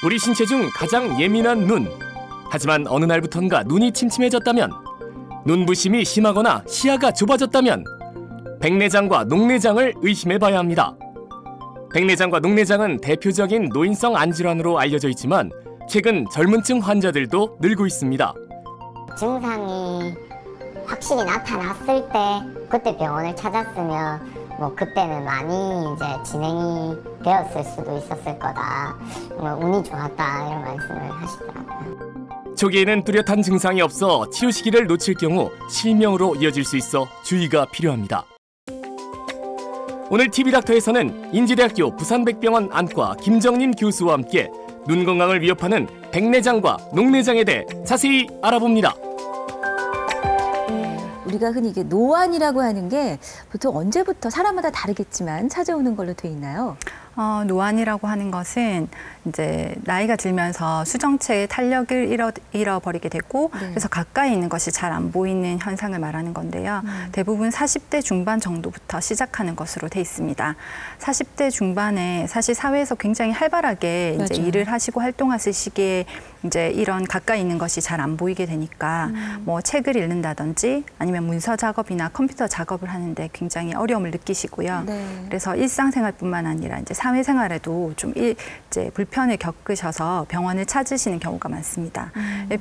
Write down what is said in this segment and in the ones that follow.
우리 신체 중 가장 예민한 눈. 하지만 어느 날부턴가 눈이 침침해졌다면, 눈부심이 심하거나 시야가 좁아졌다면 백내장과 녹내장을 의심해봐야 합니다. 백내장과 녹내장은 대표적인 노인성 안질환으로 알려져 있지만 최근 젊은층 환자들도 늘고 있습니다. 증상이 확실히 나타났을 때 그때 병원을 찾았으면 그때는 많이 이제 진행이 되었을 수도 있었을 거다. 운이 좋았다 이런 말씀을 하시더라고요. 초기에는 뚜렷한 증상이 없어 치료 시기를 놓칠 경우 실명으로 이어질 수 있어 주의가 필요합니다. 오늘 TV닥터에서는 인지대학교 부산백병원 안과 김정림 교수와 함께 눈 건강을 위협하는 백내장과 녹내장에 대해 자세히 알아봅니다. 우리가 흔히 이게 노안이라고 하는 게 보통 언제부터 사람마다 다르겠지만 찾아오는 걸로 돼 있나요? 노안이라고 하는 것은 이제 나이가 들면서 수정체의 탄력을 잃어버리게 되고 그래서 가까이 있는 것이 잘 안 보이는 현상을 말하는 건데요. 대부분 40대 중반 정도부터 시작하는 것으로 돼 있습니다. 40대 중반에 사실 사회에서 굉장히 활발하게 이제 일을 하시고 활동하실 시기에 이제 이런 가까이 있는 것이 잘 안 보이게 되니까 뭐 책을 읽는다든지 아니면 문서 작업이나 컴퓨터 작업을 하는데 굉장히 어려움을 느끼시고요. 그래서 일상생활뿐만 아니라 이제 사회생활에도 좀 이제 불편을 겪으셔서 병원을 찾으시는 경우가 많습니다.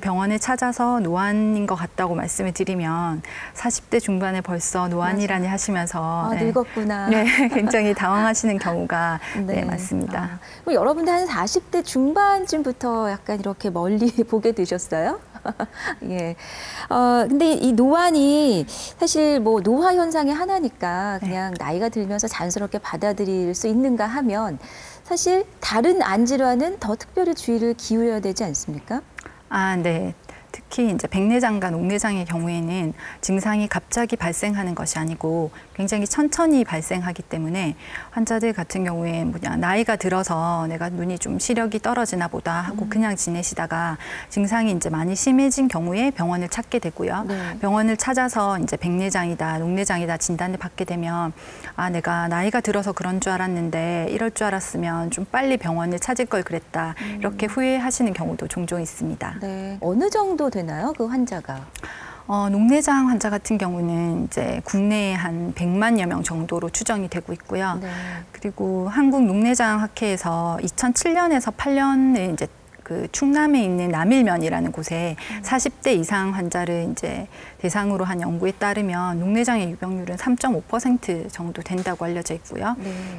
병원을 찾아서 노안인 것 같다고 말씀을 드리면 40대 중반에 벌써 노안이라니 하시면서 늙었구나. 네, 굉장히 당황하시는 경우가 많습니다. 그럼 여러분들 한 40대 중반쯤부터 약간 이렇게 멀리 보게 되셨어요? 예. 근데 이 노안이 사실 뭐 노화 현상의 하나니까 그냥 나이가 들면서 자연스럽게 받아들일 수 있는가 하면 사실 다른 안질환은 더 특별히 주의를 기울여야 되지 않습니까? 네. 특히 이제 백내장과 녹내장의 경우에는 증상이 갑자기 발생하는 것이 아니고 굉장히 천천히 발생하기 때문에 환자들 같은 경우에 나이가 들어서 내가 눈이 좀 시력이 떨어지나 보다 하고 그냥 지내시다가 증상이 이제 많이 심해진 경우에 병원을 찾게 되고요. 병원을 찾아서 이제 백내장이다, 녹내장이다 진단을 받게 되면 내가 나이가 들어서 그런 줄 알았는데 이럴 줄 알았으면 좀 빨리 병원을 찾을 걸 그랬다. 이렇게 후회하시는 경우도 종종 있습니다. 네. 어느 정도 되나요, 그 환자가? 녹내장 환자 같은 경우는 이제 국내에 한 100만여 명 정도로 추정이 되고 있고요. 그리고 한국 녹내장 학회에서 2007년에서 8년에 이제 그 충남에 있는 남일면이라는 곳에 40대 이상 환자를 이제 대상으로 한 연구에 따르면 녹내장의 유병률은 3.5% 정도 된다고 알려져 있고요.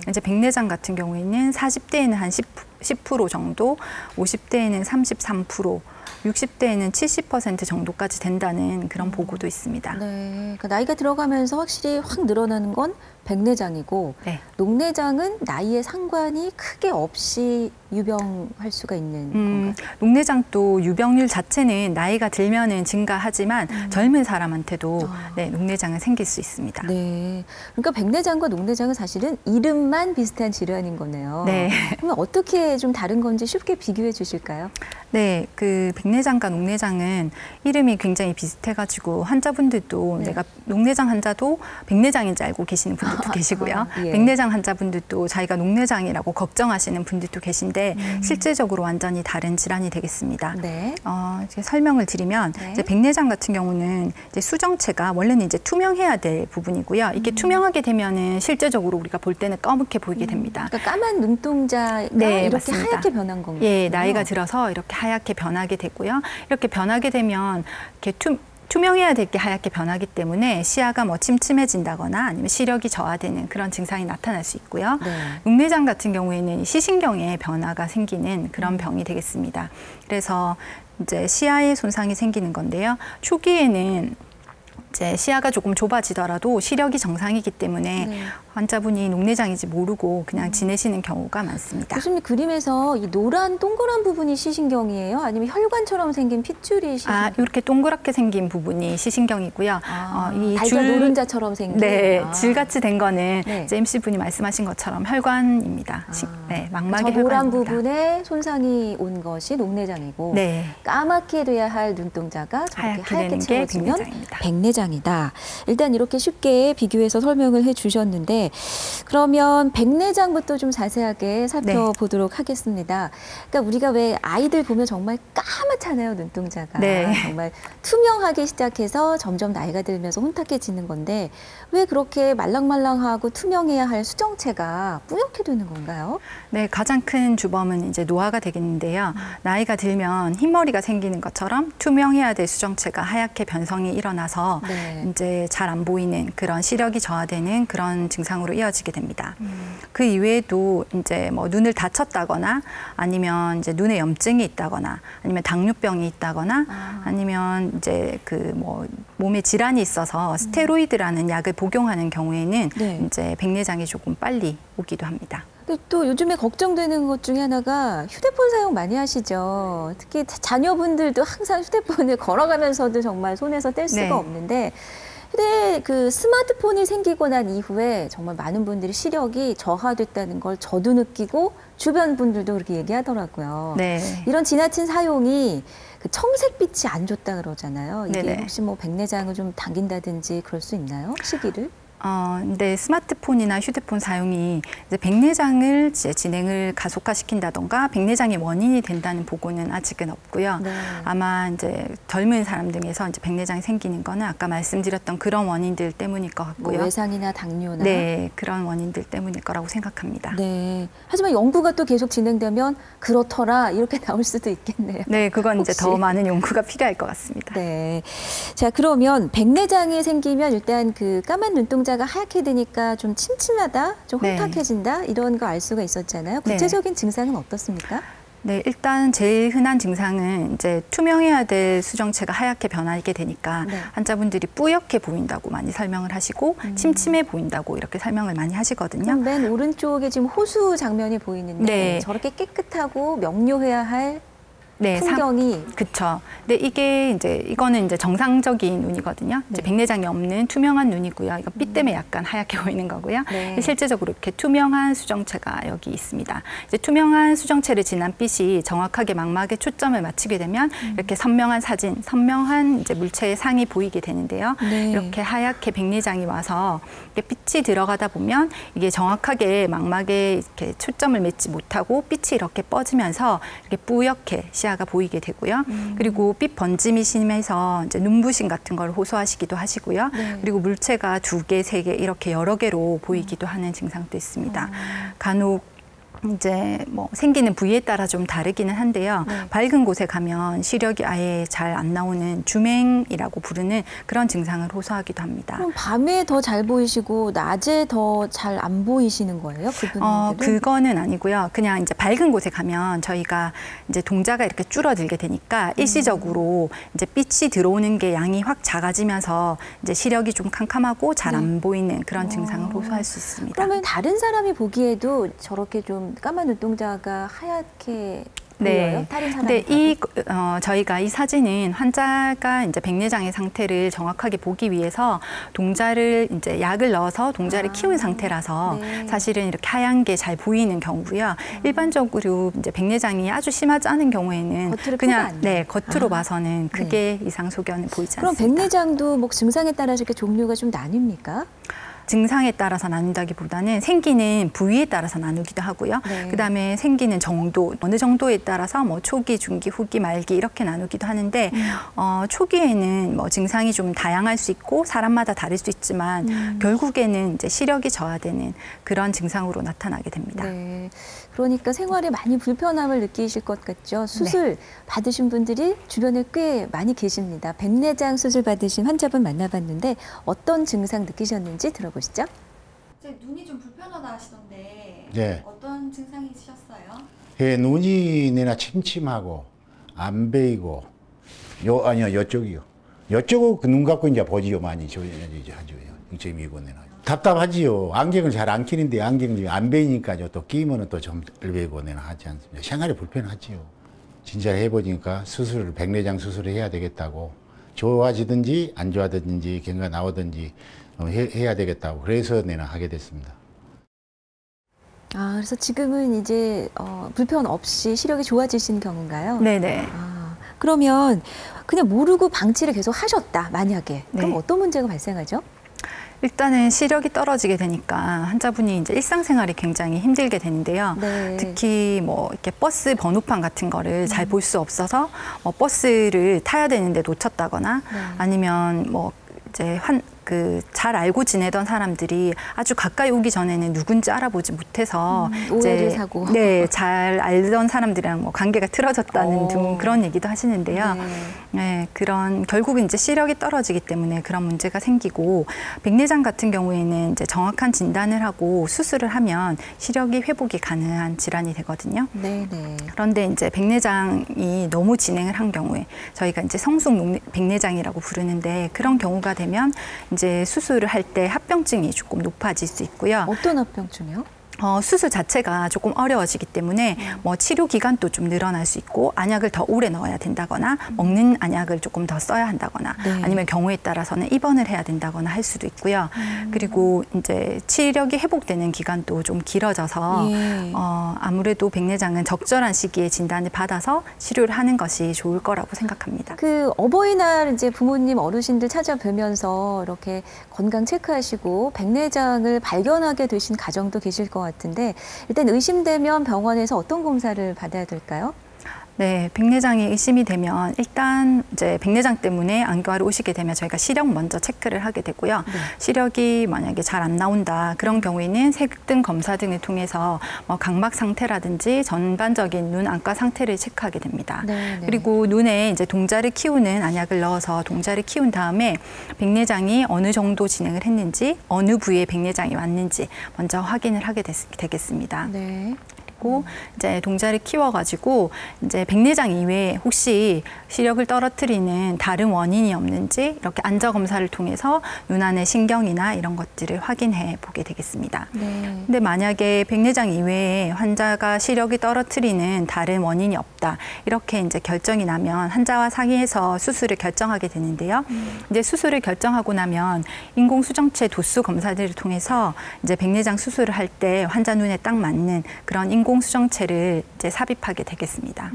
이제 백내장 같은 경우에는 40대에는 한 10% 정도, 50대에는 33%, 60대에는 70% 정도까지 된다는 그런 보고도 있습니다. 네, 그러니까 나이가 들어가면서 확실히 확 늘어나는 건 백내장이고 녹내장은 나이에 상관이 크게 없이 유병할 수가 있는 건가요? 녹내장도 유병률 자체는 나이가 들면은 증가하지만 젊은 사람한테도 녹내장은 생길 수 있습니다. 네, 그러니까 백내장과 녹내장은 사실은 이름만 비슷한 질환인 거네요. 그러면 어떻게 좀 다른 건지 쉽게 비교해 주실까요? 네, 그 백내장과 녹내장은 이름이 굉장히 비슷해가지고 환자분들도 내가 녹내장 환자도 백내장인지 알고 계시는 분들도 계시고요. 백내장 환자분들도 자기가 녹내장이라고 걱정하시는 분들도 계신데 실질적으로 완전히 다른 질환이 되겠습니다. 이제 설명을 드리면 이제 백내장 같은 경우는 이제 수정체가 원래는 이제 투명해야 될 부분이고요. 이게 투명하게 되면은 실제적으로 우리가 볼 때는 까맣게 보이게 됩니다. 그러니까 까만 눈동자가 이렇게 맞습니다. 하얗게 변한 건가요? 예, 나이가 들어서 이렇게 하얗게 변하게 되고요. 이렇게 변하게 되면 이렇게 투명해야 될 게 하얗게 변하기 때문에 시야가 뭐 침침해진다거나 아니면 시력이 저하되는 그런 증상이 나타날 수 있고요. 녹내장 같은 경우에는 시신경에 변화가 생기는 그런 병이 되겠습니다. 그래서 이제 시야에 손상이 생기는 건데요. 초기에는 이제 시야가 조금 좁아지더라도 시력이 정상이기 때문에 환자분이 녹내장인지 모르고 그냥 지내시는 경우가 많습니다. 교수님 그림에서 이 노란 동그란 부분이 시신경이에요? 아니면 혈관처럼 생긴 핏줄이 시신경? 이렇게 동그랗게 생긴 부분이 시신경이고요. 이 달걀 노른자처럼 생긴? 줄같이 된 거는 이제 MC분이 말씀하신 것처럼 혈관입니다. 망막의 혈관입니다. 노란 부분에 손상이 온 것이 녹내장이고 까맣게 돼야 할 눈동자가 저렇게 하얗게 채워지면 백내장이다. 일단 이렇게 쉽게 비교해서 설명을 해주셨는데 텐데 그러면 백내장부터 좀 자세하게 살펴보도록 하겠습니다. 그러니까 우리가 왜 아이들 보면 정말 까맣잖아요, 눈동자가. 네. 정말 투명하기 시작해서 점점 나이가 들면서 혼탁해지는 건데 왜 그렇게 말랑말랑하고 투명해야 할 수정체가 뿌옇게 되는 건가요? 네, 가장 큰 주범은 이제 노화가 되겠는데요. 나이가 들면 흰머리가 생기는 것처럼 투명해야 될 수정체가 하얗게 변성이 일어나서 네. 이제 잘 안 보이는 그런 시력이 저하되는 그런 증상으로 이어지게 됩니다. 그 이외에도 이제 뭐 눈을 다쳤다거나 아니면 이제 눈에 염증이 있다거나 아니면 당뇨병이 있다거나 아니면 이제 그 뭐 몸에 질환이 있어서 스테로이드라는 약을 복용하는 경우에는 네. 이제 백내장이 조금 빨리 오기도 합니다. 근데 또 요즘에 걱정되는 것 중에 하나가 휴대폰 사용 많이 하시죠. 특히 자녀분들도 항상 휴대폰을 걸어가면서도 정말 손에서 뗄 수가 네. 없는데 그 스마트폰이 생기고 난 이후에 정말 많은 분들이 시력이 저하됐다는 걸 저도 느끼고 주변 분들도 그렇게 얘기하더라고요. 네. 이런 지나친 사용이 그 청색빛이 안 좋다 그러잖아요. 이게 네네. 혹시 뭐 백내장을 좀 당긴다든지 그럴 수 있나요? 시기를? 근데 스마트폰이나 휴대폰 사용이 이제 백내장을 이제 진행을 가속화시킨다던가 백내장의 원인이 된다는 보고는 아직은 없고요. 네. 아마 이제 젊은 사람 중에서 이제 백내장이 생기는 거는 아까 말씀드렸던 그런 원인들 때문일 것 뭐 같고요. 외상이나 당뇨나. 네, 그런 원인들 때문일 거라고 생각합니다. 네. 하지만 연구가 또 계속 진행되면 그렇더라 이렇게 나올 수도 있겠네요. 네, 그건 이제 혹시? 더 많은 연구가 필요할 것 같습니다. 네. 자, 그러면 백내장이 생기면 일단 그 까만 눈동자가 하얗게 되니까 좀 침침하다, 좀 네. 혼탁해진다 이런 거 알 수가 있었잖아요. 네. 구체적인 증상은 어떻습니까? 네, 일단 제일 흔한 증상은 이제 투명해야 될 수정체가 하얗게 변하게 되니까 네. 환자분들이 뿌옇게 보인다고 많이 설명을 하시고 침침해 보인다고 이렇게 설명을 많이 하시거든요. 그럼 맨 오른쪽에 지금 호수 장면이 보이는데 네. 저렇게 깨끗하고 명료해야 할 네, 풍경이 그쵸. 근데 이거는 이제 정상적인 눈이거든요. 이제 네. 백내장이 없는 투명한 눈이고요. 이거 빛 때문에 약간 하얗게 보이는 거고요. 네. 실제적으로 이렇게 투명한 수정체가 여기 있습니다. 이제 투명한 수정체를 지난 빛이 정확하게 망막에 초점을 맞추게 되면 이렇게 선명한 사진, 선명한 이제 물체의 상이 보이게 되는데요. 네. 이렇게 하얗게 백내장이 와서 이렇게 빛이 들어가다 보면 이게 정확하게 망막에 이렇게 초점을 맺지 못하고 빛이 이렇게 뻗으면서 이렇게 뿌옇게 시야가 보이게 되고요. 그리고 빛 번짐이 심해서 이제 눈부심 같은 걸 호소하시기도 하시고요. 네. 그리고 물체가 2개, 3개 이렇게 여러 개로 보이기도 하는 증상도 있습니다. 간혹 이제 뭐 생기는 부위에 따라 좀 다르기는 한데요. 네. 밝은 곳에 가면 시력이 아예 잘 안 나오는 주맹이라고 부르는 그런 증상을 호소하기도 합니다. 그럼 밤에 더 잘 보이시고 낮에 더 잘 안 보이시는 거예요? 그분들은? 그거는 아니고요. 그냥 이제 밝은 곳에 가면 저희가 이제 동자가 이렇게 줄어들게 되니까 일시적으로 이제 빛이 들어오는 게 양이 확 작아지면서 이제 시력이 좀 캄캄하고 잘 안 보이는 그런 증상을 호소할 수 있습니다. 그러면 다른 사람이 보기에도 저렇게 좀 까만 눈동자가 하얗게 보여요? 다른 사람이 근데 저희가 이 사진은 환자가 이제 백내장의 상태를 정확하게 보기 위해서 동자를 이제 약을 넣어서 동자를 키운 상태라서 네. 사실은 이렇게 하얀 게 잘 보이는 경우고요. 일반적으로 이제 백내장이 아주 심하지 않은 경우에는 겉으로 그냥 겉으로 봐서는 크게 이상 소견은 보이지 그럼 않습니다. 백내장도 뭐 증상에 따라서 이렇게 종류가 좀 나뉩니까? 증상에 따라서 나눈다기보다는 생기는 부위에 따라서 나누기도 하고요. 네. 그다음에 생기는 정도, 어느 정도에 따라서 뭐 초기, 중기, 후기, 말기 이렇게 나누기도 하는데 초기에는 뭐 증상이 좀 다양할 수 있고 사람마다 다를 수 있지만 결국에는 이제 시력이 저하되는 그런 증상으로 나타나게 됩니다. 네. 그러니까 생활에 많이 불편함을 느끼실 것 같죠. 수술 받으신 분들이 주변에 꽤 많이 계십니다. 백내장 수술 받으신 환자분 만나봤는데 어떤 증상 느끼셨는지 들어보시죠. 눈이 좀 불편하다 하시던데 네. 어떤 증상이 있으셨어요? 예, 눈이 내나 침침하고 안 베이고 아니요 이쪽이요. 이쪽은 그 눈 갖고 이제 보지요 많이 이제 하죠. 이쪽이고 내나 답답하지요. 안경을 잘 안 끼는데 안경이 안 베이니까요. 또 끼면은 또 좀 덜 베이고 내나 하지 않습니다. 생활이 불편하지요. 진짜 해보니까 백내장 수술을 해야 되겠다고 좋아지든지 안 좋아지든지 경과 나오든지 해야 되겠다고 그래서 내나 하게 됐습니다. 그래서 지금은 이제 불편 없이 시력이 좋아지신 경우인가요? 네네. 그러면 그냥 모르고 방치를 계속 하셨다, 만약에. 그럼 네. 어떤 문제가 발생하죠? 일단은 시력이 떨어지게 되니까 환자분이 이제 일상생활이 굉장히 힘들게 되는데요. 네. 특히 뭐 이렇게 버스 번호판 같은 거를 잘 볼 수 없어서 버스를 타야 되는데 놓쳤다거나 아니면 뭐 이제 잘 알고 지내던 사람들이 아주 가까이 오기 전에는 누군지 알아보지 못해서 오해를 사고. 네, 잘 알던 사람들이랑 뭐 관계가 틀어졌다는 등 그런 얘기도 하시는데요. 네, 그런 결국은 이제 시력이 떨어지기 때문에 그런 문제가 생기고 백내장 같은 경우에는 이제 정확한 진단을 하고 수술을 하면 시력이 회복이 가능한 질환이 되거든요. 네네. 그런데 이제 백내장이 너무 진행을 한 경우에 저희가 이제 성숙 백내장이라고 부르는데 그런 경우가 되면 이제 수술을 할 때 합병증이 조금 높아질 수 있고요. 어떤 합병증이요? 수술 자체가 조금 어려워지기 때문에 뭐 치료 기간도 좀 늘어날 수 있고 안약을 더 오래 넣어야 된다거나 먹는 안약을 조금 더 써야 한다거나 아니면 경우에 따라서는 입원을 해야 된다거나 할 수도 있고요. 그리고 이제 치력이 회복되는 기간도 좀 길어져서 아무래도 백내장은 적절한 시기에 진단을 받아서 치료를 하는 것이 좋을 거라고 생각합니다. 그 어버이날 이제 부모님 어르신들 찾아뵈면서 이렇게 건강 체크하시고 백내장을 발견하게 되신 가정도 계실 것 같은데 일단 의심되면 병원에서 어떤 검사를 받아야 될까요? 네, 백내장이 의심이 되면 일단 이제 백내장 때문에 안과를 오시게 되면 저희가 시력 먼저 체크를 하게 되고요. 시력이 만약에 잘 안 나온다 그런 경우에는 색등 검사 등을 통해서 뭐 각막 상태라든지 전반적인 눈 안과 상태를 체크하게 됩니다. 그리고 눈에 이제 동자를 키우는 안약을 넣어서 동자를 키운 다음에 백내장이 어느 정도 진행을 했는지 어느 부위에 백내장이 왔는지 먼저 확인을 하게 되겠습니다. 네. 그리고 이제 동자를 키워가지고 이제 백내장 이외에 혹시 시력을 떨어뜨리는 다른 원인이 없는지 이렇게 안저 검사를 통해서 눈 안의 신경이나 이런 것들을 확인해 보게 되겠습니다. 근데 만약에 백내장 이외에 환자가 시력이 떨어뜨리는 다른 원인이 없다 이렇게 이제 결정이 나면 환자와 상의해서 수술을 결정하게 되는데요. 이제 수술을 결정하고 나면 인공 수정체 도수 검사들을 통해서 이제 백내장 수술을 할 때 환자 눈에 딱 맞는 그런 인공 수정체를 이제 삽입하게 되겠습니다.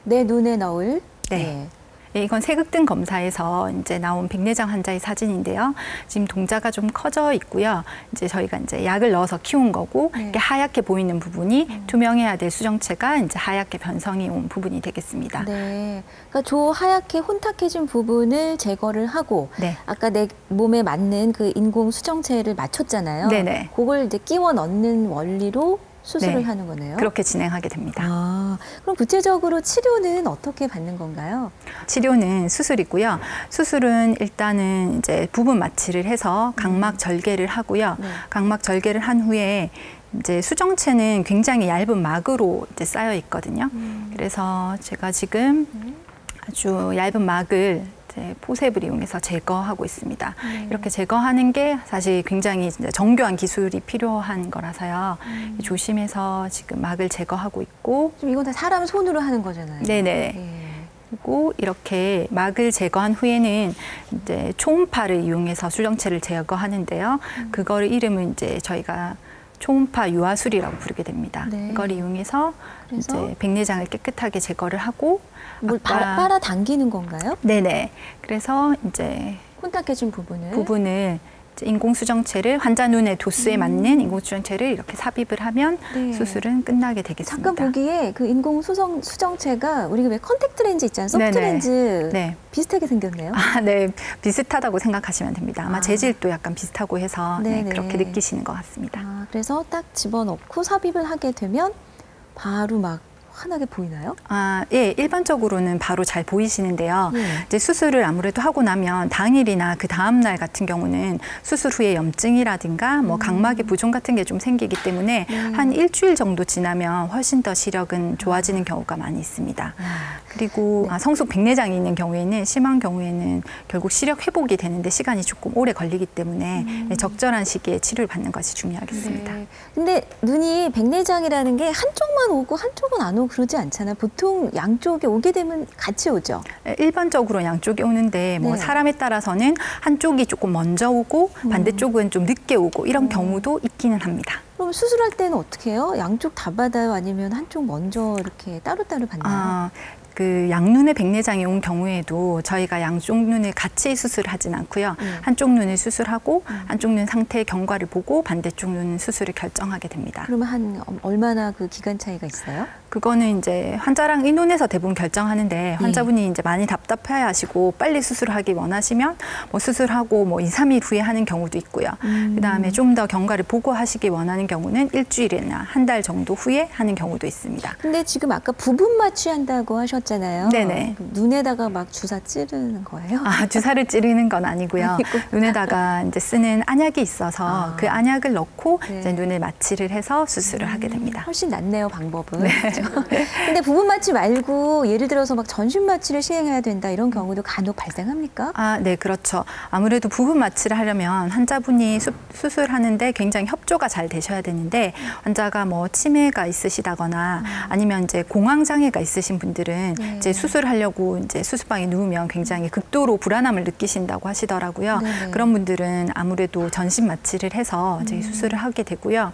내 눈에 넣을. 네. 네, 이건 세극등 검사에서 이제 나온 백내장 환자의 사진인데요. 지금 동자가 좀 커져 있고요. 이제 저희가 이제 약을 넣어서 키운 거고 이렇게 하얗게 보이는 부분이 투명해야 될 수정체가 이제 하얗게 변성이 온 부분이 되겠습니다. 네. 그러니까 저 하얗게 혼탁해진 부분을 제거를 하고 아까 내 몸에 맞는 그 인공 수정체를 맞췄잖아요. 네네. 그걸 이제 끼워 넣는 원리로 수술을 하는 거네요. 그렇게 진행하게 됩니다. 그럼 구체적으로 치료는 어떻게 받는 건가요? 치료는 수술이고요. 수술은 일단은 이제 부분 마취를 해서 각막 절개를 하고요. 각막 절개를 한 후에 이제 수정체는 굉장히 얇은 막으로 이제 쌓여 있거든요. 그래서 제가 지금 아주 얇은 막을 포셉을 이용해서 제거하고 있습니다. 이렇게 제거하는 게 사실 굉장히 정교한 기술이 필요한 거라서요. 조심해서 지금 막을 제거하고 있고. 지금 이건 다 사람 손으로 하는 거잖아요. 네네. 그리고 이렇게 막을 제거한 후에는 이제 초음파를 이용해서 수정체를 제거하는데요. 그거를 이름은 이제 저희가 초음파 유화술이라고 부르게 됩니다. 이걸 이용해서 이제 백내장을 깨끗하게 제거를 하고 뭘 빨아 당기는 건가요? 네네. 그래서 이제 혼탁해진 부분을 이제 인공수정체를 환자 눈의 도수에 맞는 인공수정체를 이렇게 삽입을 하면 수술은 끝나게 되겠습니다. 잠깐 보기에 그 인공수정체가 우리가 왜 컨택트 렌즈 있잖아요. 소프트 렌즈 비슷하게 생겼네요. 네. 비슷하다고 생각하시면 됩니다. 아마 재질도 약간 비슷하고 해서 그렇게 느끼시는 것 같습니다. 그래서 딱 집어넣고 삽입을 하게 되면 바로 막 환하게 보이나요? 예, 일반적으로는 바로 잘 보이시는데요. 이제 수술을 아무래도 하고 나면 당일이나 그 다음 날 같은 경우는 수술 후에 염증이라든가 뭐 각막의 부종 같은 게 좀 생기기 때문에 한 일주일 정도 지나면 훨씬 더 시력은 좋아지는 경우가 많이 있습니다. 그리고 성숙 백내장이 있는 경우에는 심한 경우에는 결국 시력 회복이 되는데 시간이 조금 오래 걸리기 때문에 적절한 시기에 치료를 받는 것이 중요하겠습니다. 근데 눈이 백내장이라는 게 한쪽만 오고 한쪽은 안 오고 그러지 않잖아요. 보통 양쪽에 오게 되면 같이 오죠. 일반적으로 양쪽이 오는데 뭐 사람에 따라서는 한쪽이 조금 먼저 오고 반대쪽은 좀 늦게 오고 이런 경우도 있기는 합니다. 그럼 수술할 때는 어떻게 해요? 양쪽 다 받아요? 아니면 한쪽 먼저 이렇게 따로따로 받나요? 그 양눈의 백내장이 온 경우에도 저희가 양쪽 눈을 같이 수술하진 않고요. 한쪽 눈을 수술하고 한쪽 눈 상태의 경과를 보고 반대쪽 눈 수술을 결정하게 됩니다. 그러면 한 얼마나 그 기간 차이가 있어요? 그거는 이제 환자랑 의논해서 대부분 결정하는데 환자분이 이제 많이 답답해 하시고 빨리 수술하기 원하시면 뭐 수술하고 뭐 2, 3일 후에 하는 경우도 있고요. 그다음에 좀 더 경과를 보고 하시기 원하는 경우는 일주일이나 한 달 정도 후에 하는 경우도 있습니다. 근데 지금 아까 부분 마취한다고 하셨잖아요. 네네. 눈에다가 막 주사 찌르는 거예요? 주사를 찌르는 건 아니고요. 눈에다가 이제 쓰는 안약이 있어서 그 안약을 넣고 네. 이제 눈을 마취를 해서 수술을 하게 됩니다. 훨씬 낫네요, 방법은. 네. 그렇죠? 근데 부분 마취 말고 예를 들어서 막 전신 마취를 시행해야 된다 이런 경우도 간혹 발생합니까? 네, 그렇죠. 아무래도 부분 마취를 하려면 환자분이 수술하는데 굉장히 협조가 잘 되셔야 되는데 환자가 뭐 치매가 있으시다거나 아니면 이제 공황 장애가 있으신 분들은 이제 수술하려고 이제 수술방에 누우면 굉장히 극도로 불안함을 느끼신다고 하시더라고요. 네네. 그런 분들은 아무래도 전신 마취를 해서 이제 수술을 하게 되고요.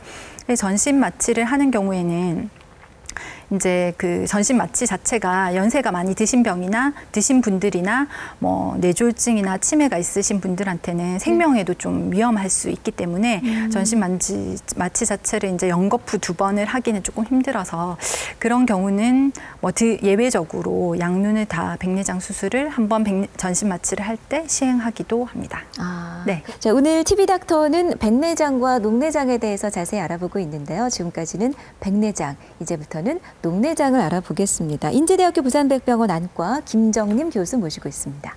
전신 마취를 하는 경우에는 이제 그 전신 마취 자체가 연세가 많이 드신 병이나 드신 분들이나 뭐 뇌졸중이나 치매가 있으신 분들한테는 생명에도 좀 위험할 수 있기 때문에 전신 마취 자체를 이제 연거푸 2번을 하기는 조금 힘들어서 그런 경우는 뭐 예외적으로 양눈을 다 백내장 수술을 한 번 전신 마취를 할 때 시행하기도 합니다. 네. 자, 오늘 TV닥터는 백내장과 녹내장에 대해서 자세히 알아보고 있는데요. 지금까지는 백내장, 이제부터는 녹내장을 알아보겠습니다. 인제대학교 부산백병원 안과 김정림 교수 모시고 있습니다.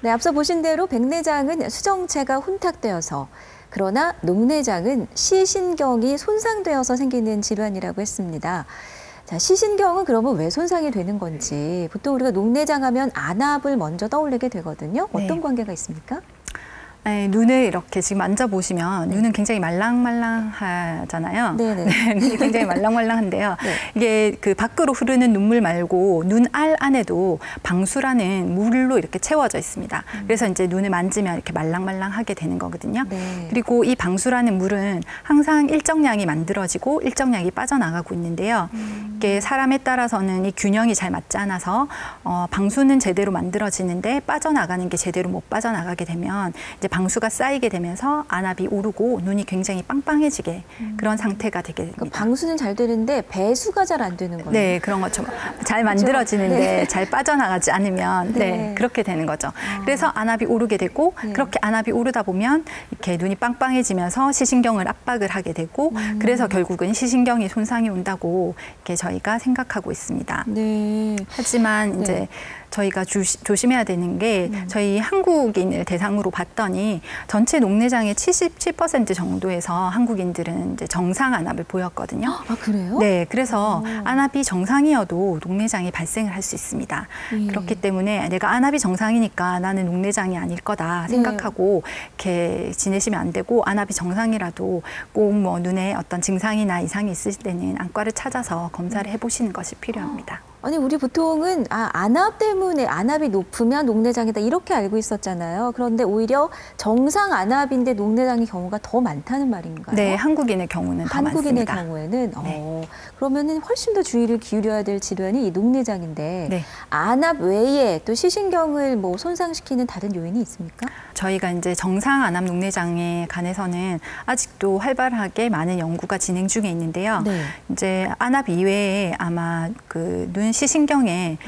네, 앞서 보신 대로 백내장은 수정체가 혼탁되어서 그러나 녹내장은 시신경이 손상되어서 생기는 질환이라고 했습니다. 자, 시신경은 그러면 왜 손상이 되는 건지 보통 우리가 녹내장 하면 안압을 먼저 떠올리게 되거든요. 어떤 네. 관계가 있습니까? 네, 눈을 이렇게 지금 만져보시면 눈은 굉장히 말랑말랑하잖아요. 네네. 네, 눈이 굉장히 말랑말랑한데요. 네. 이게 그 밖으로 흐르는 눈물 말고 눈알 안에도 방수라는 물로 이렇게 채워져 있습니다. 그래서 이제 눈을 만지면 이렇게 말랑말랑하게 되는 거거든요. 네. 그리고 이 방수라는 물은 항상 일정량이 만들어지고 일정량이 빠져나가고 있는데요. 이게 사람에 따라서는 이 균형이 잘 맞지 않아서 방수는 제대로 만들어지는데 빠져나가는 게 제대로 못 빠져나가게 되면 이제 방수가 쌓이게 되면서 안압이 오르고 눈이 굉장히 빵빵해지게 그런 상태가 되게 됩니다. 그러니까 방수는 잘 되는데 배수가 잘 안 되는 거예요. 네, 그런 것처럼 잘 만들어지는데 네. 잘 빠져나가지 않으면 네. 그렇게 되는 거죠. 그래서 안압이 오르게 되고 네. 그렇게 안압이 오르다 보면 이렇게 눈이 빵빵해지면서 시신경을 압박을 하게 되고 그래서 결국은 시신경이 손상이 온다고 이렇게 저희가 생각하고 있습니다. 네. 하지만 이제 저희가 조심해야 되는 게 저희 한국인을 대상으로 봤더니 전체 녹내장의 77% 정도에서 한국인들은 이제 정상 안압을 보였거든요. 아, 그래요? 네, 그래서 안압이 정상이어도 녹내장이 발생을 할 수 있습니다. 그렇기 때문에 내가 안압이 정상이니까 나는 녹내장이 아닐 거다 생각하고 이렇게 지내시면 안 되고 안압이 정상이라도 꼭 뭐 눈에 어떤 증상이나 이상이 있을 때는 안과를 찾아서 검사를 해보시는 것이 필요합니다. 아니 우리 보통은 안압 때문에 안압이 높으면 녹내장이다 이렇게 알고 있었잖아요. 그런데 오히려 정상 안압인데 녹내장의 경우가 더 많다는 말인가요? 네, 한국인의 경우는 더 한국인의 많습니다. 경우에는 네. 그러면은 훨씬 더 주의를 기울여야 될 질환이 이 녹내장인데 네. 안압 외에 또 시신경을 뭐 손상시키는 다른 요인이 있습니까? 저희가 이제 정상 안압 녹내장에 관해서는 아직도 활발하게 많은 연구가 진행 중에 있는데요. 네. 이제 안압 이외에 아마 그 눈 시신경에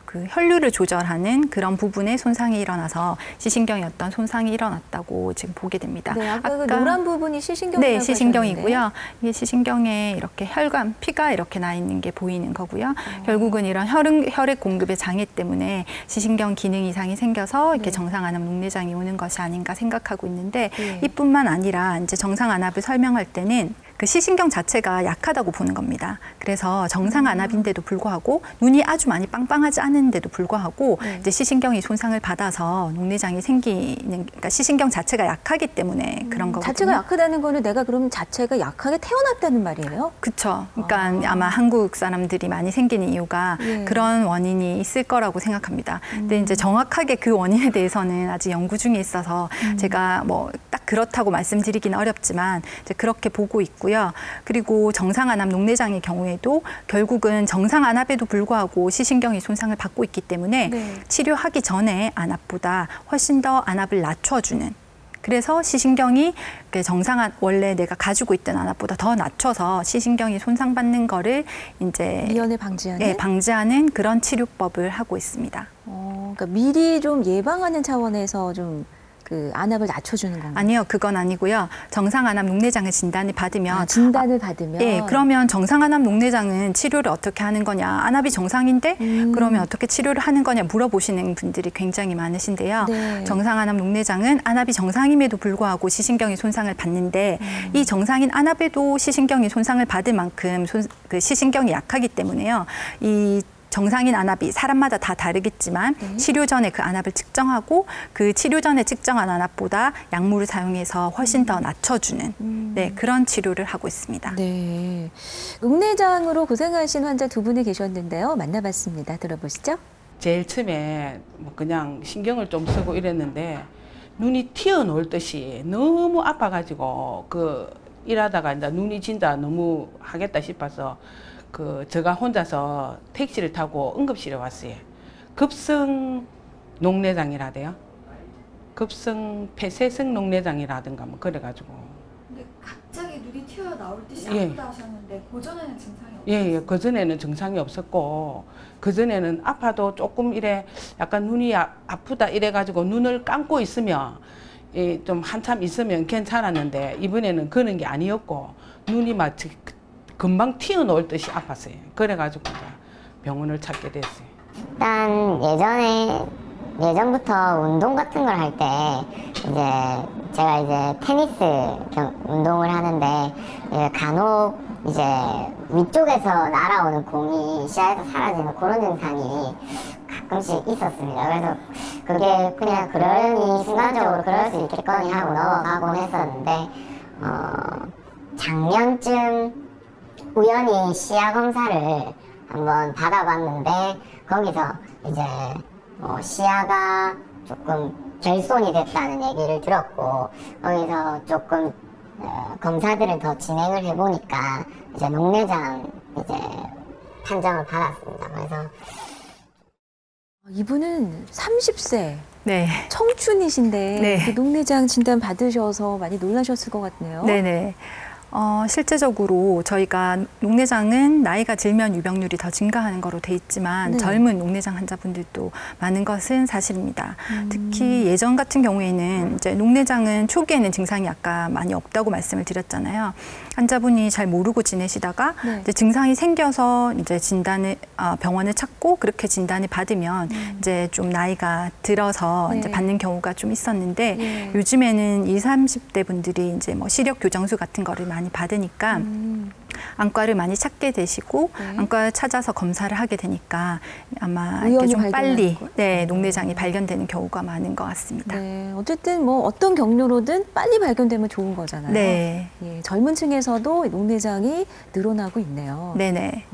그 혈류를 조절하는 그런 부분에 손상이 일어나서 시신경에 어떤 손상이 일어났다고 지금 보게 됩니다. 네, 아까 그 노란 부분이 시신경이라고 네, 시신경이고요. 이게 시신경에 이렇게 혈관, 피가 이렇게 나 있는 게 보이는 거고요. 결국은 이런 혈액 공급의 장애 때문에 시신경 기능 이상이 생겨서 이렇게 정상 안압 녹내장이 오는 것이 아닌가 생각하고 있는데 이뿐만 아니라 이제 정상 안압을 설명할 때는 그 시신경 자체가 약하다고 보는 겁니다. 그래서 정상 안압인데도 불구하고 눈이 아주 많이 빵빵하지 않은데도 불구하고 이제 시신경이 손상을 받아서 녹내장이 생기는, 그러니까 시신경 자체가 약하기 때문에 그런 거거든요. 자체가 약하다는 거는 내가 그럼 자체가 약하게 태어났다는 말이에요? 그렇죠. 그러니까 아마 한국 사람들이 많이 생기는 이유가 그런 원인이 있을 거라고 생각합니다. 근데 이제 정확하게 그 원인에 대해서는 아직 연구 중에 있어서 제가 뭐 딱 그렇다고 말씀드리기는 어렵지만 이제 그렇게 보고 있고요. 그리고 정상 안압 녹내장의 경우에도 결국은 정상 안압에도 불구하고 시신경이 손상을 받고 있기 때문에 치료하기 전에 안압보다 훨씬 더 안압을 낮춰주는, 그래서 시신경이 정상 원래 내가 가지고 있던 안압보다 더 낮춰서 시신경이 손상받는 거를 이제 미연에 방지하는? 네, 방지하는 그런 치료법을 하고 있습니다. 그러니까 미리 좀 예방하는 차원에서 좀 그 안압을 낮춰주는 건가요? 아니요, 그건 아니고요. 정상 안압 녹내장을 진단을 받으면 진단을 받으면? 예, 그러면 정상 안압 녹내장은 치료를 어떻게 하는 거냐, 안압이 정상인데 그러면 어떻게 치료를 하는 거냐 물어보시는 분들이 굉장히 많으신데요. 네. 정상 안압 녹내장은 안압이 정상임에도 불구하고 시신경이 손상을 받는데 이 정상인 안압에도 시신경이 손상을 받을 만큼 그 시신경이 약하기 때문에요. 이 정상인 안압이 사람마다 다 다르겠지만 치료 전에 그 안압을 측정하고 그 치료 전에 측정한 안압보다 약물을 사용해서 훨씬 더 낮춰주는 네, 그런 치료를 하고 있습니다. 네. 녹내장으로 고생하신 환자 두 분이 계셨는데요. 만나봤습니다. 들어보시죠. 제일 처음에 뭐 그냥 신경을 좀 쓰고 이랬는데 눈이 튀어나올 듯이 너무 아파가지고 그 일하다가 이제 눈이 진짜 너무 하겠다 싶어서 제가 혼자서 택시를 타고 응급실에 왔어요. 급성 녹내장이라대요. 급성 폐쇄성 녹내장이라든가 뭐 그래가지고. 근데 갑자기 눈이 튀어나올 듯이 예. 아프다 하셨는데 그전에는 증상이 없었어요? 예, 그전에는 증상이 없었고 그전에는 아파도 조금 이래 약간 눈이 아프다 이래가지고 눈을 감고 있으면 좀 한참 있으면 괜찮았는데 이번에는 그런 게 아니었고 눈이 막 금방 튀어나올 듯이 아팠어요. 그래가지고 병원을 찾게 됐어요. 일단 예전부터 운동 같은 걸 할 때 제가 이제 테니스 운동을 하는데 간혹 이제 위쪽에서 날아오는 공이 시야에서 사라지는 그런 증상이 가끔씩 있었습니다. 그래서 그게 그냥 그러려니 순간적으로 그럴 수 있겠거니 하고 넘어가곤 했었는데 작년쯤 우연히 시야 검사를 한번 받아봤는데 거기서 이제 시야가 조금 결손이 됐다는 얘기를 들었고 거기서 조금 검사들을 더 진행을 해보니까 이제 녹내장 이제 판정을 받았습니다. 그래서 이분은 30세 네. 청춘이신데 네. 그 녹내장 진단 받으셔서 많이 놀라셨을 것 같네요. 네네. 실제적으로 저희가 녹내장은 나이가 들면 유병률이 더 증가하는 거로 돼 있지만 젊은 녹내장 환자분들도 많은 것은 사실입니다. 특히 예전 같은 경우에는 이제 녹내장은 초기에는 증상이 아까 많이 없다고 말씀을 드렸잖아요. 환자분이 잘 모르고 지내시다가 이제 증상이 생겨서 이제 병원을 찾고 그렇게 진단을 받으면 이제 좀 나이가 들어서 이제 받는 경우가 좀 있었는데 요즘에는 20, 30대 분들이 이제 뭐 시력 교정술 같은 거를 많이 받으니까 안과를 많이 찾게 되시고 안과를 찾아서 검사를 하게 되니까 아마 이렇게 좀 빨리 녹내장이 발견되는 경우가 많은 것 같습니다. 네, 어쨌든 뭐 어떤 경로로든 빨리 발견되면 좋은 거잖아요. 네. 예, 젊은 층에서도 녹내장이 늘어나고 있네요. 네네.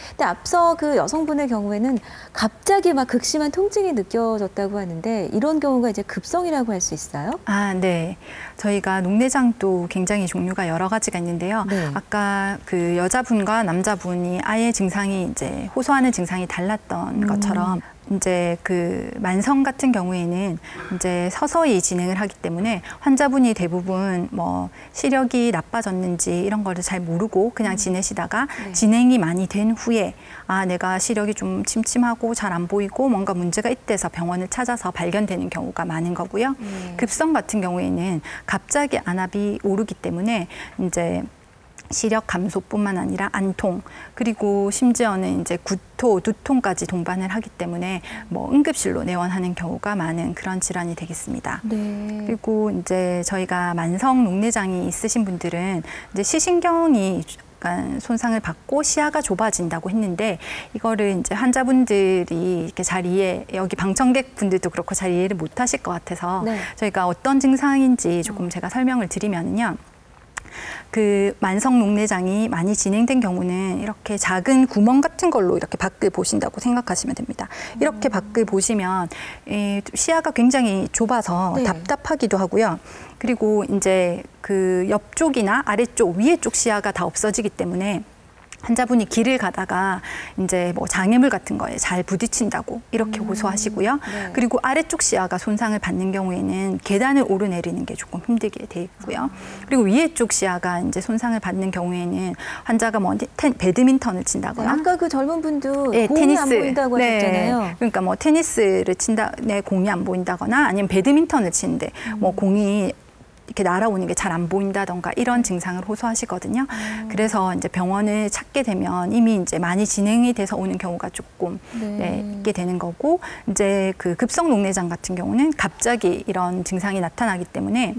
근데 앞서 그 여성분의 경우에는 갑자기 막 극심한 통증이 느껴졌다고 하는데 이런 경우가 이제 급성이라고 할 수 있어요? 아, 네. 저희가 녹내장도 굉장히 종류가 여러 가지가 있는데요. 아까 그 여자분과 남자분이 아예 증상이 이제 호소하는 증상이 달랐던 것처럼 이제 그 만성 같은 경우에는 이제 서서히 진행을 하기 때문에 환자분이 대부분 뭐 시력이 나빠졌는지 이런 거를 잘 모르고 그냥 지내시다가 진행이 많이 된 후에 아, 내가 시력이 좀 침침하고 잘 안 보이고 뭔가 문제가 있대서 병원을 찾아서 발견되는 경우가 많은 거고요. 급성 같은 경우에는 갑자기 안압이 오르기 때문에 이제 시력 감소뿐만 아니라 안통, 그리고 심지어는 이제 구토, 두통까지 동반을 하기 때문에 뭐 응급실로 내원하는 경우가 많은 그런 질환이 되겠습니다. 네. 그리고 이제 저희가 만성 녹내장이 있으신 분들은 이제 시신경이 약간 손상을 받고 시야가 좁아진다고 했는데, 이거를 이제 환자분들이 이렇게 잘 여기 방청객 분들도 그렇고 잘 이해를 못 하실 것 같아서 네. 저희가 어떤 증상인지 조금 제가 설명을 드리면요. 그 만성 녹내장이 많이 진행된 경우는 이렇게 작은 구멍 같은 걸로 이렇게 밖을 보신다고 생각하시면 됩니다. 이렇게 밖을 보시면 시야가 굉장히 좁아서 네. 답답하기도 하고요. 그리고 이제 그 옆쪽이나 아래쪽, 위에 쪽 시야가 다 없어지기 때문에 환자분이 길을 가다가 이제 뭐 장애물 같은 거에 잘 부딪힌다고 이렇게 호소하시고요. 네. 그리고 아래쪽 시야가 손상을 받는 경우에는 계단을 오르내리는 게 조금 힘들게 돼 있고요. 그리고 위에 쪽 시야가 이제 손상을 받는 경우에는 환자가 뭐 배드민턴을 친다거나, 아까 그 젊은 분도 네, 공이 테니스. 안 보인다고 하셨잖아요. 네. 그러니까 뭐 테니스를 공이 안 보인다거나 아니면 배드민턴을 치는데 뭐 공이 이렇게 날아오는 게 잘 안 보인다던가 이런 증상을 호소하시거든요. 그래서 이제 병원을 찾게 되면 이미 이제 많이 진행이 돼서 오는 경우가 조금 있게 되는 거고, 이제 그 급성 녹내장 같은 경우는 갑자기 이런 증상이 나타나기 때문에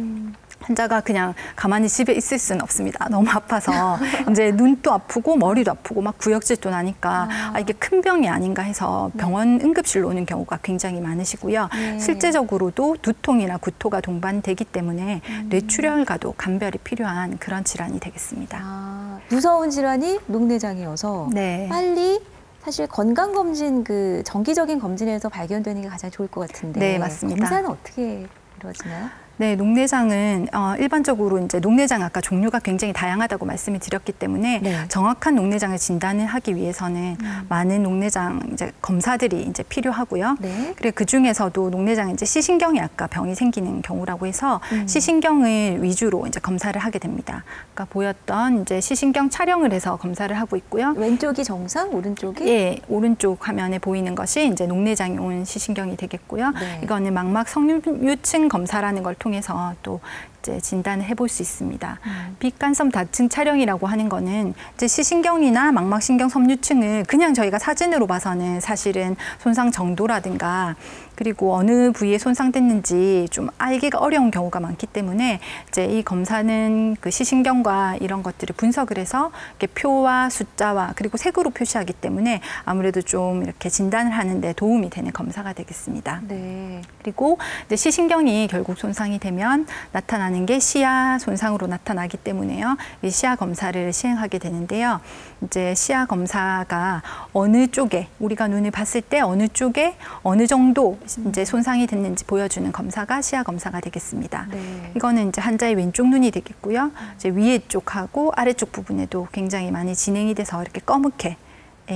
환자가 그냥 가만히 집에 있을 수는 없습니다. 너무 아파서 이제 눈도 아프고 머리도 아프고 막 구역질도 나니까 이게 큰 병이 아닌가 해서 병원 응급실로 오는 경우가 굉장히 많으시고요. 실제적으로도 두통이나 구토가 동반되기 때문에 뇌출혈과도 감별이 필요한 그런 질환이 되겠습니다. 무서운 질환이 녹내장이어서 네. 빨리 사실 건강검진, 그 정기적인 검진에서 발견되는 게 가장 좋을 것 같은데. 네, 맞습니다. 검사는 어떻게 이루어지나요? 네, 녹내장은 일반적으로 이제 녹내장 아까 종류가 굉장히 다양하다고 말씀을 드렸기 때문에 네. 정확한 녹내장을 진단을 하기 위해서는 많은 녹내장 이제 검사들이 이제 필요하고요. 네. 그리고 그 중에서도 녹내장 이제 시신경이 아까 병이 생기는 경우라고 해서 시신경을 위주로 이제 검사를 하게 됩니다. 아까 보였던 이제 시신경 촬영을 해서 검사를 하고 있고요. 왼쪽이 정상, 오른쪽이? 예, 오른쪽 화면에 보이는 것이 이제 녹내장이 온 시신경이 되겠고요. 네. 이거는 망막 성유층 검사라는 걸 통해서 또 이제 진단을 해볼 수 있습니다. 빛간섭 다층 촬영이라고 하는 거는 이제 시신경이나 망막신경 섬유층을 그냥 저희가 사진으로 봐서는 사실은 손상 정도라든가 그리고 어느 부위에 손상됐는지 좀 알기가 어려운 경우가 많기 때문에 이제 이 검사는 그 시신경과 이런 것들을 분석을 해서 이렇게 표와 숫자와 그리고 색으로 표시하기 때문에 아무래도 좀 이렇게 진단을 하는 데 도움이 되는 검사가 되겠습니다. 네. 그리고 이제 시신경이 결국 손상이 되면 나타나는 게 시야 손상으로 나타나기 때문에요. 이 시야 검사를 시행하게 되는데요. 이제 시야 검사가 어느 쪽에 우리가 눈을 봤을 때 어느 쪽에 어느 정도 이제 손상이 됐는지 보여주는 검사가 시야 검사가 되겠습니다. 네. 이거는 이제 환자의 왼쪽 눈이 되겠고요. 이제 위에 쪽하고 아래쪽 부분에도 굉장히 많이 진행이 돼서 이렇게 검게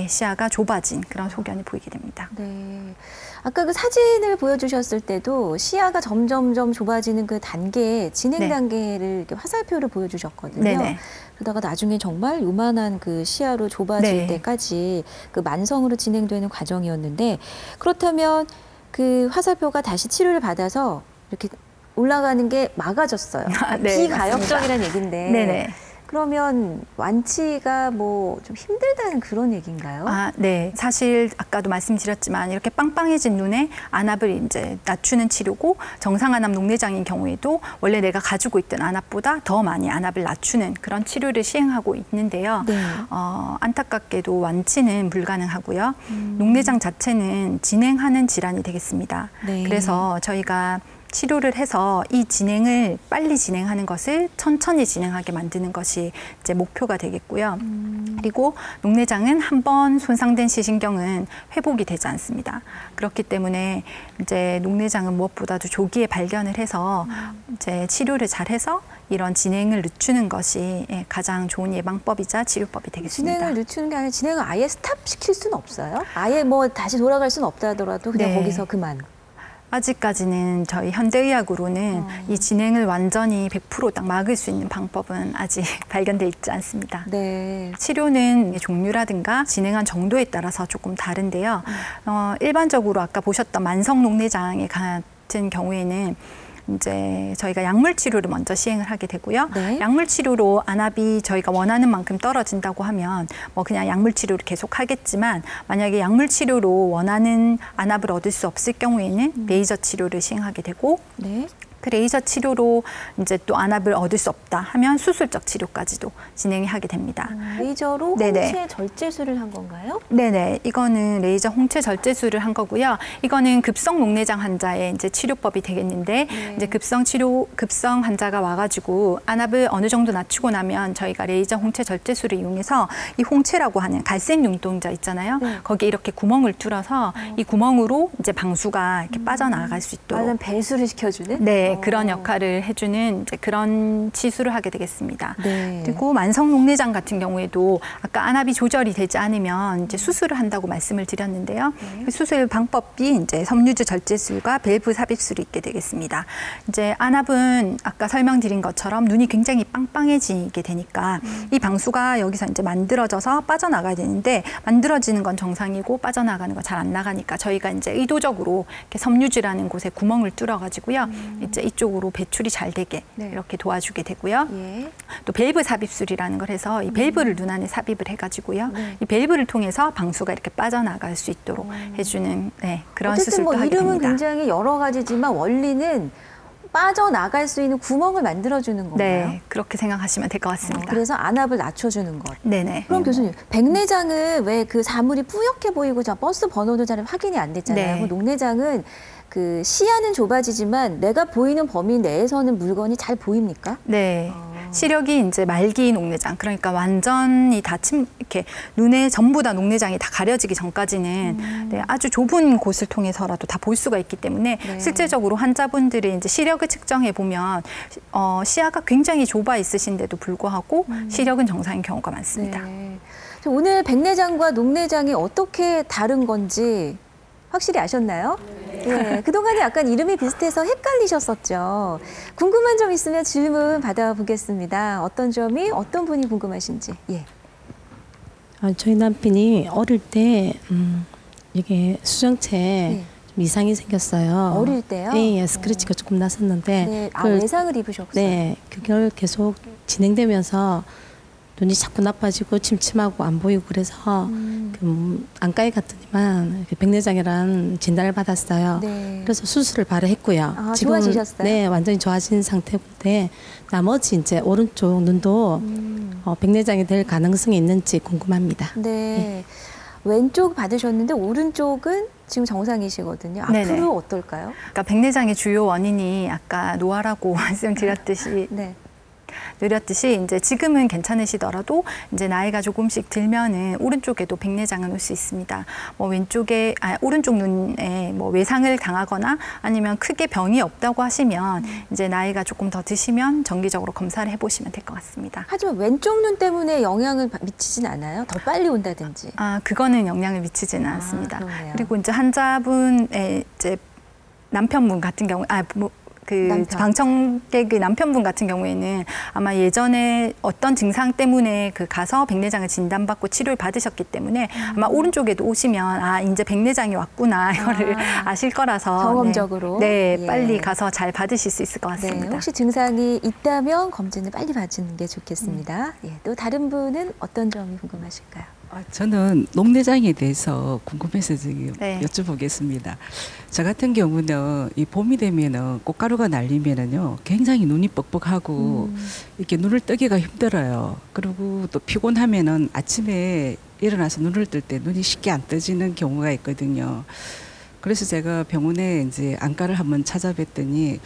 시야가 좁아진 그런 소견이 보이게 됩니다. 네. 아까 그 사진을 보여주셨을 때도 시야가 점점점 좁아지는 그 단계, 진행 네. 단계를 이렇게 화살표를 보여주셨거든요. 네네. 그러다가 나중에 정말 요만한 그 시야로 좁아질 네. 때까지 그 만성으로 진행되는 과정이었는데, 그렇다면 그 화살표가 다시 치료를 받아서 이렇게 올라가는 게 막아졌어요. 네, 비가역적이라는 얘기인데. 네네. 그러면 완치가 뭐 좀 힘들다는 그런 얘기인가요? 네. 사실 아까도 말씀드렸지만 이렇게 빵빵해진 눈에 안압을 이제 낮추는 치료고, 정상 안압 녹내장인 경우에도 원래 내가 가지고 있던 안압보다 더 많이 안압을 낮추는 그런 치료를 시행하고 있는데요. 네. 안타깝게도 완치는 불가능하고요. 녹내장 자체는 진행하는 질환이 되겠습니다. 네. 그래서 저희가 치료를 해서 이 진행을 빨리 진행하는 것을 천천히 진행하게 만드는 것이 이제 목표가 되겠고요. 그리고 녹내장은 한 번 손상된 시신경은 회복이 되지 않습니다. 그렇기 때문에 이제 녹내장은 무엇보다도 조기에 발견을 해서 이제 치료를 잘해서 이런 진행을 늦추는 것이 가장 좋은 예방법이자 치료법이 되겠습니다. 진행을 늦추는 게 아니라 진행을 아예 스탑시킬 수는 없어요? 아예 뭐 다시 돌아갈 수는 없다 하더라도 그냥 네. 거기서 그만. 아직까지는 저희 현대의학으로는 이 진행을 완전히 100% 딱 막을 수 있는 방법은 아직 발견돼 있지 않습니다. 네. 치료는 종류라든가 진행한 정도에 따라서 조금 다른데요. 일반적으로 아까 보셨던 만성 녹내장 같은 경우에는 이제 저희가 약물 치료를 먼저 시행을 하게 되고요. 네. 약물 치료로 안압이 저희가 원하는 만큼 떨어진다고 하면 뭐 그냥 약물 치료를 계속 하겠지만 만약에 약물 치료로 원하는 안압을 얻을 수 없을 경우에는 레이저 치료를 시행하게 되고 네. 그 레이저 치료로 이제 또 안압을 얻을 수 없다 하면 수술적 치료까지도 진행이 하게 됩니다. 레이저로 네네. 홍채 절제술을 한 건가요? 네네, 이거는 레이저 홍채 절제술을 한 거고요. 이거는 급성 녹내장 환자의 이제 치료법이 되겠는데 이제 급성 환자가 와가지고 안압을 어느 정도 낮추고 나면 저희가 레이저 홍채 절제술을 이용해서 이 홍채라고 하는 갈색 눈동자 있잖아요. 거기에 이렇게 구멍을 뚫어서 이 구멍으로 이제 방수가 이렇게 빠져나갈 수 있도록. 완전 배수를 시켜주는? 네, 그런 역할을 해주는 이제 그런 치수를 하게 되겠습니다. 네. 그리고 만성 녹내장 같은 경우에도 아까 안압이 조절이 되지 않으면 이제 수술을 한다고 말씀을 드렸는데요. 그 수술 방법이 이제 섬유주 절제술과 밸브 삽입술이 있게 되겠습니다. 이제 안압은 아까 설명드린 것처럼 눈이 굉장히 빵빵해지게 되니까 이 방수가 여기서 이제 만들어져서 빠져나가야 되는데 만들어지는 건 정상이고 빠져나가는 건 잘 안 나가니까 저희가 이제 의도적으로 이렇게 섬유주라는 곳에 구멍을 뚫어가지고요. 이제 이쪽으로 배출이 잘 되게 이렇게 도와주게 되고요. 예. 또 밸브 삽입술이라는 걸 해서 이 밸브를 눈 안에 삽입을 해가지고요. 이 밸브를 통해서 방수가 이렇게 빠져나갈 수 있도록 해주는 그런 어쨌든 수술도 뭐 하게 이름은 됩니다. 굉장히 여러 가지지만 원리는 빠져나갈 수 있는 구멍을 만들어주는 건가요? 네, 그렇게 생각하시면 될 것 같습니다. 그래서 안압을 낮춰주는 것. 네네. 그럼 교수님, 백내장은 왜 그 사물이 뿌옇게 보이고 저 버스 번호도 잘 확인이 안 됐잖아요. 네. 그럼 녹내장은 그 시야는 좁아지지만 내가 보이는 범위 내에서는 물건이 잘 보입니까? 네. 시력이 이제 말기 녹내장, 그러니까 완전히 다 이렇게 눈에 전부 다 녹내장이 다 가려지기 전까지는 네, 아주 좁은 곳을 통해서라도 다 볼 수가 있기 때문에 실질적으로 환자분들이 이제 시력을 측정해 보면 시야가 굉장히 좁아 있으신데도 불구하고 시력은 정상인 경우가 많습니다. 네. 오늘 백내장과 녹내장이 어떻게 다른 건지 확실히 아셨나요? 네. 그동안에 약간 이름이 비슷해서 헷갈리셨었죠. 궁금한 점 있으면 질문 받아보겠습니다. 어떤 점이 어떤 분이 궁금하신지. 예. 저희 남편이 어릴 때 이게 수정체에 좀 이상이 생겼어요. 어릴 때요? 예, 스크래치가 조금 났었는데 네. 그걸- 외상을 입으셨어요? 네, 그걸 계속 진행되면서 눈이 자꾸 나빠지고 침침하고 안 보이고 그래서 안과에 갔더니만 백내장이라는 진단을 받았어요. 네. 그래서 수술을 바로 했고요. 아, 좋아지셨어요? 네, 완전히 좋아진 상태인데 나머지 이제 오른쪽 눈도 백내장이 될 가능성이 있는지 궁금합니다. 네. 왼쪽 받으셨는데 오른쪽은 지금 정상이시거든요. 앞으로 네네. 어떨까요? 그러니까 백내장의 주요 원인이 아까 노화라고 말씀드렸듯이 네. 이제 지금은 괜찮으시더라도 이제 나이가 조금씩 들면은 오른쪽에도 백내장은 올 수 있습니다. 뭐 오른쪽 눈에 뭐 외상을 당하거나 아니면 크게 병이 없다고 하시면 이제 나이가 조금 더 드시면 정기적으로 검사를 해보시면 될 것 같습니다. 하지만 왼쪽 눈 때문에 영향을 미치진 않아요? 더 빨리 온다든지. 그거는 영향을 미치지는 않습니다. 그러네요. 그리고 이제 환자분의 이제 남편분 같은 경우, 남편. 방청객의 남편분 같은 경우에는 아마 예전에 어떤 증상 때문에 가서 백내장을 진단받고 치료를 받으셨기 때문에 아마 오른쪽에도 오시면 이제 백내장이 왔구나 이거를 아실 거라서 경험적으로. 네, 예. 빨리 가서 잘 받으실 수 있을 것 같습니다. 네, 혹시 증상이 있다면 검진을 빨리 받는 게 좋겠습니다. 예, 또 다른 분은 어떤 점이 궁금하실까요? 저는 녹내장에 대해서 궁금해서 지금 네. 여쭤보겠습니다. 저 같은 경우는 이 봄이 되면은 꽃가루가 날리면은요 굉장히 눈이 뻑뻑하고 이렇게 눈을 뜨기가 힘들어요. 그리고 또 피곤하면은 아침에 일어나서 눈을 뜰 때 눈이 쉽게 안 떠지는 경우가 있거든요. 그래서 제가 병원에 이제 안과를 한번 찾아뵀더니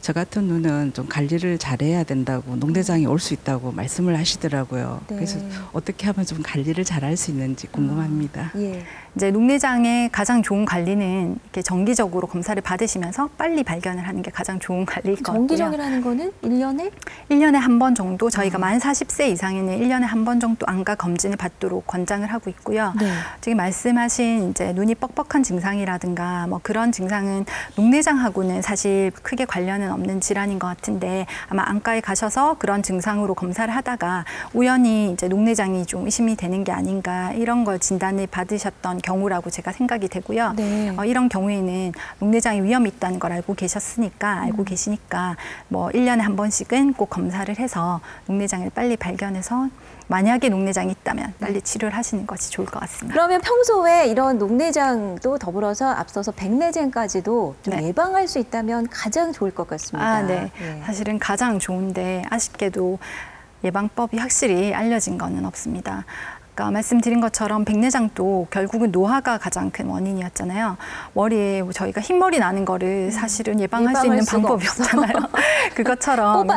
저 같은 눈은 좀 관리를 잘해야 된다고 녹내장이 올 수 있다고 말씀을 하시더라고요. 네. 그래서 어떻게 하면 좀 관리를 잘할 수 있는지 궁금합니다. 예. 이제 녹내장의 가장 좋은 관리는 이렇게 정기적으로 검사를 받으시면서 빨리 발견을 하는 게 가장 좋은 관리일 것 같고요. 정기적이라는 거는 1년에? 1년에 한 번 정도 저희가 만 40세 이상에는 1년에 한 번 정도 안과 검진을 받도록 권장을 하고 있고요. 네. 지금 말씀하신 이제 눈이 뻑뻑한 증상이라든가 뭐 그런 증상은 녹내장하고는 사실 크게 관련은 없는 질환인 것 같은데 아마 안과에 가셔서 그런 증상으로 검사를 하다가 우연히 이제 녹내장이 좀 의심이 되는 게 아닌가 이런 걸 진단을 받으셨던 경우라고 제가 생각이 되고요. 네. 이런 경우에는 녹내장에 위험이 있다는 걸 알고 계시니까 뭐 1년에 한 번씩은 꼭 검사를 해서 녹내장을 빨리 발견해서 만약에 녹내장이 있다면 빨리 치료를 하시는 것이 좋을 것 같습니다. 그러면 평소에 이런 녹내장도 더불어서 앞서서 백내장까지도 좀 네. 예방할 수 있다면 가장 좋을 것 같습니다. 네. 사실은 가장 좋은데 아쉽게도 예방법이 확실히 알려진 거는 없습니다. 아까 말씀드린 것처럼 백내장도 결국은 노화가 가장 큰 원인이었잖아요. 머리에 저희가 흰머리 나는 거를 사실은 예방할 수 있는 방법이 없잖아요. 그것처럼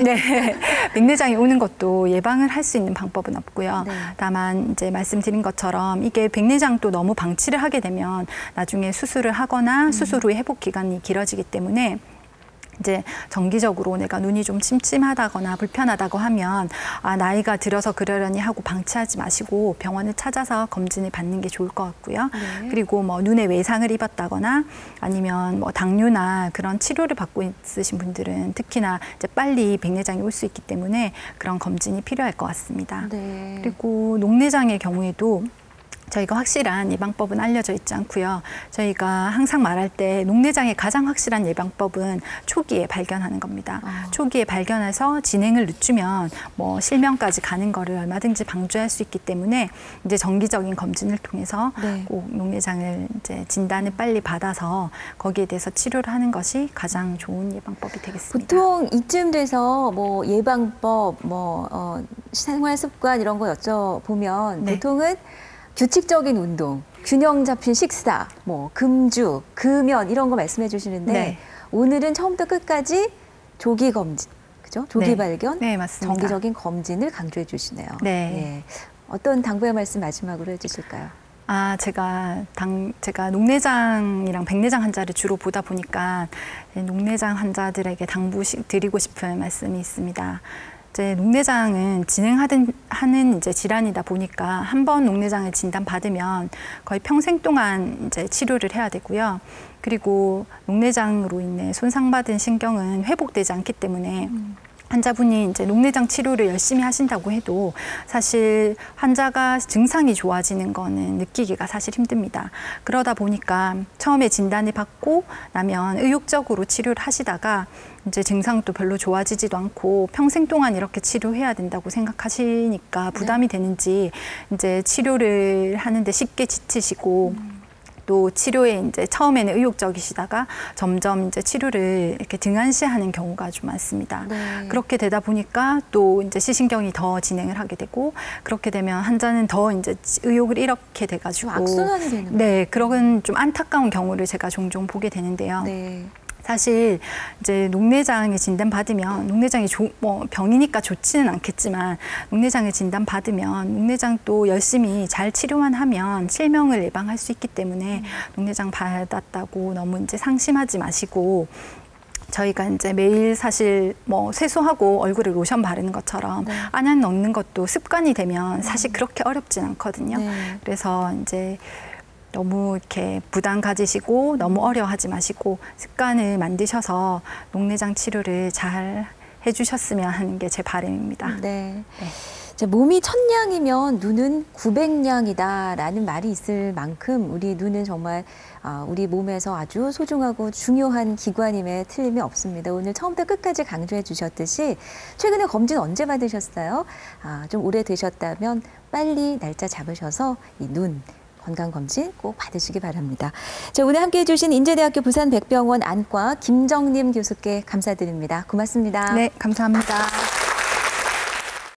이제 백내장이 오는 것도 예방을 할 수 있는 방법은 없고요. 다만 이제 말씀드린 것처럼 이게 백내장도 너무 방치를 하게 되면 나중에 수술을 하거나 수술 후에 회복 기간이 길어지기 때문에 이제 정기적으로 내가 눈이 좀 침침하다거나 불편하다고 하면 나이가 들어서 그러려니 하고 방치하지 마시고 병원을 찾아서 검진을 받는 게 좋을 것 같고요. 그리고 뭐 눈에 외상을 입었다거나 아니면 뭐 당뇨나 그런 치료를 받고 있으신 분들은 특히나 이제 빨리 백내장이 올 수 있기 때문에 그런 검진이 필요할 것 같습니다. 그리고 녹내장의 경우에도 저희가 확실한 예방법은 알려져 있지 않고요. 저희가 항상 말할 때 녹내장의 가장 확실한 예방법은 초기에 발견하는 겁니다. 초기에 발견해서 진행을 늦추면 뭐 실명까지 가는 거를 얼마든지 방조할 수 있기 때문에 이제 정기적인 검진을 통해서 꼭 녹내장을 이제 진단을 빨리 받아서 거기에 대해서 치료를 하는 것이 가장 좋은 예방법이 되겠습니다. 보통 이쯤 돼서 뭐 예방법, 뭐 생활 습관 이런 거 여쭤보면 보통은 규칙적인 운동, 균형 잡힌 식사, 뭐 금주, 금연 이런 거 말씀해 주시는데 오늘은 처음부터 끝까지 조기 검진, 그죠? 조기 발견, 맞습니다. 정기적인 검진을 강조해 주시네요. 어떤 당부의 말씀 마지막으로 해주실까요? 제가 녹내장이랑 백내장 환자를 주로 보다 보니까 녹내장 환자들에게 당부드리고 싶은 말씀이 있습니다. 이제 녹내장은 하는 이제 질환이다 보니까 한 번 녹내장을 진단받으면 거의 평생 동안 이제 치료를 해야 되고요. 그리고 녹내장으로 인해 손상받은 신경은 회복되지 않기 때문에 환자분이 이제 녹내장 치료를 열심히 하신다고 해도 사실 환자가 증상이 좋아지는 거는 느끼기가 사실 힘듭니다. 그러다 보니까 처음에 진단을 받고 나면 의욕적으로 치료를 하시다가 이제 증상도 별로 좋아지지도 않고 평생 동안 이렇게 치료해야 된다고 생각하시니까 부담이 되는지 이제 치료를 하는데 쉽게 지치시고 또 치료에 이제 처음에는 의욕적이시다가 점점 이제 치료를 이렇게 등한시하는 경우가 좀 많습니다. 그렇게 되다 보니까 또 이제 시신경이 더 진행을 하게 되고 그렇게 되면 환자는 더 이제 의욕을 잃게 돼가지고 악순환이 되는 거예요. 그런 좀 안타까운 경우를 제가 종종 보게 되는데요. 사실 이제 녹내장에 진단받으면 녹내장이 뭐 병이니까 좋지는 않겠지만 녹내장에 진단받으면 녹내장도 열심히 잘 치료만 하면 실명을 예방할 수 있기 때문에 녹내장 받았다고 너무 이제 상심하지 마시고 저희가 이제 매일 사실 뭐 세수하고 얼굴에 로션 바르는 것처럼 안약 넣는 것도 습관이 되면 사실 그렇게 어렵진 않거든요. 그래서 이제 너무 이렇게 부담 가지시고 너무 어려워하지 마시고 습관을 만드셔서 녹내장 치료를 잘 해주셨으면 하는 게 제 바람입니다. 몸이 1000냥이면 눈은 900냥이다라는 말이 있을 만큼 우리 눈은 정말 우리 몸에서 아주 소중하고 중요한 기관임에 틀림이 없습니다. 오늘 처음부터 끝까지 강조해 주셨듯이 최근에 검진 언제 받으셨어요? 좀 오래되셨다면 빨리 날짜 잡으셔서 이 눈 건강검진 꼭 받으시기 바랍니다. 자, 오늘 함께해 주신 인제대학교 부산백병원 안과 김정림 교수께 감사드립니다. 고맙습니다. 네, 감사합니다.